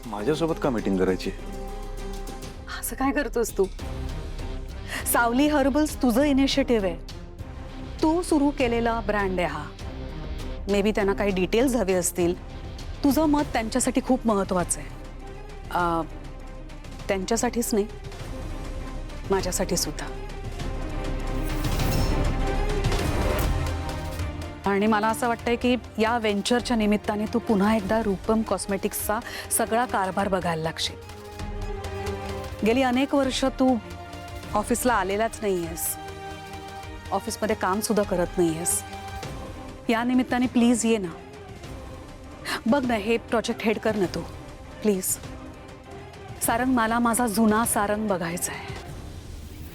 माझ्यासोबत का मीटिंग करायची? असं काय करतोस तू? सावली हर्बल्स तुझं इनिशिएटिव्ह आहे. तू सुरू केलेला ब्रँड आहे हा. मे बी त्यांना काही डिटेल्स हवे असतील. तुझं मत त्यांच्यासाठी खूप महत्वाचं आहे. त्यांच्यासाठीच नाही, माझ्यासाठी सुद्धा. आणि मला असं वाटतंय की या व्हेंचरच्या निमित्ताने तू पुन्हा एकदा रूपम कॉस्मेटिक्सचा सगळा कारभार बघायला लागशील. गेली अनेक वर्ष तू ऑफिसला आलेलाच नाहीयेस, ऑफिसमध्ये काम सुद्धा करत नाहीयेस. या निमित्ताने प्लीज ये ना, बघ ना, हे प्रोजेक्ट हेड कर ना तू प्लीज. सारंग, मला माझा जुना सारंग बघायचा आहे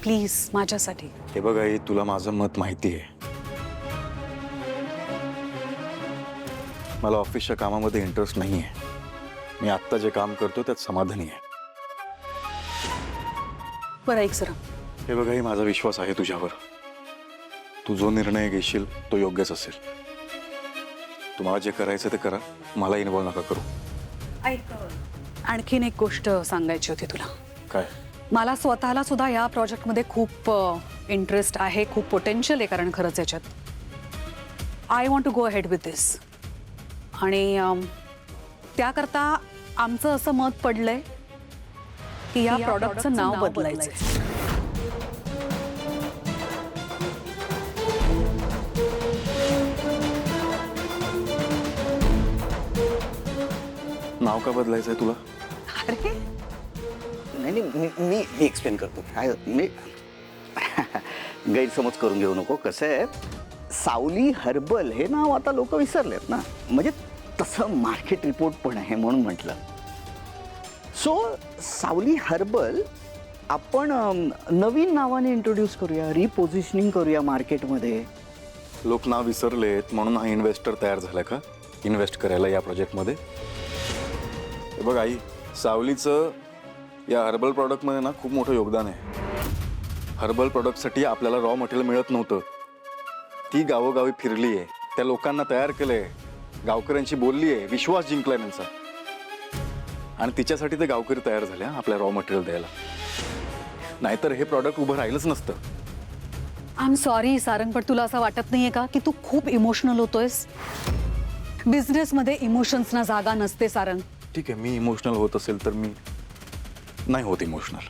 प्लीज, माझ्यासाठी. हे बघ आई, तुला माझं मत माहिती आहे. मला ऑफिसच्या कामामध्ये इंटरेस्ट नाही आहे. मी आत्ता जे काम करतो त्यात समाधानी आहे. बरं ऐक सर, हे बघ आई, माझा विश्वास आहे तुझ्यावर. तू जो निर्णय घेशील तो योग्यच असेल. तुम्हाला जे करायचं ते करा, मला इन्व्हॉल्व नका करू. ऐक, आणखीन एक गोष्ट सांगायची होती तुला. काय? मला स्वतःला सुद्धा या प्रोजेक्टमध्ये खूप इंटरेस्ट आहे, खूप पोटेन्शियल आहे. कारण खरंच याच्यात I want to go ahead with this. आणि त्याकरता आमचं असं मत पडलंय की या प्रॉडक्टचं नाव बदलायचं. नाव का बदलायचंय तुला? अरे नाही नाही, मी एक्सप्लेन करतो. काय मी गैरसमज करून घेऊ नको. कसं आहे, सावली हर्बल हे नाव आता लोक विसरलेत ना, म्हणजे तसं मार्केट रिपोर्ट पण आहे म्हणून म्हटलं. सो सावली हर्बल आपण नवीन नावाने इंट्रोड्यूस करूया, रिपोझिशनिंग करूया मार्केटमध्ये. लोक नाव विसरलेत म्हणून हा इन्व्हेस्टर तयार झाला का इन्व्हेस्ट करायला या प्रोजेक्टमध्ये? हे बघ आई, सावलीचं या हर्बल प्रॉडक्टमध्ये ना खूप मोठं योगदान आहे. हर्बल प्रॉडक्टसाठी आपल्याला रॉ मटेरियल मिळत नव्हतं. ती गावोगावी फिरली आहे, त्या लोकांना तयार केलंय, गावकऱ्यांशी बोलली आहे, विश्वास जिंकलाय त्यांचा. आणि तिच्यासाठी ते गावकरी तयार झाले आपल्या रॉ मटेरियल द्यायला. नाहीतर हे प्रॉडक्ट उभं राहिलंच नसतं. आय एम सॉरी सारंग, पण तुला असं वाटत नाहीये का की तू खूप इमोशनल होतोयस? बिझनेसमध्ये इमोशन्सना जागा नसते सारंग. ठीक आहे, मी इमोशनल होत असेल तर मी नाही होत इमोशनल.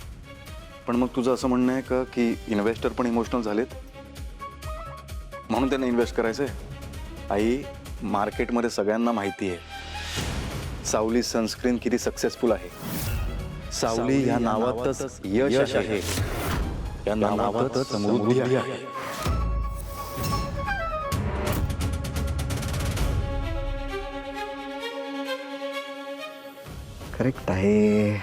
पण मग तुझं असं म्हणणं आहे का की इन्व्हेस्टर पण इमोशनल झालेत म्हणून त्यांना इन्व्हेस्ट करायचंय? आई, मार्केटमध्ये सगळ्यांना माहिती आहे सावली सनस्क्रीन किती सक्सेसफुल आहे. सावली या नावातच यश आहे, या नावातच समृद्धी आहे. करेक्ट आहे.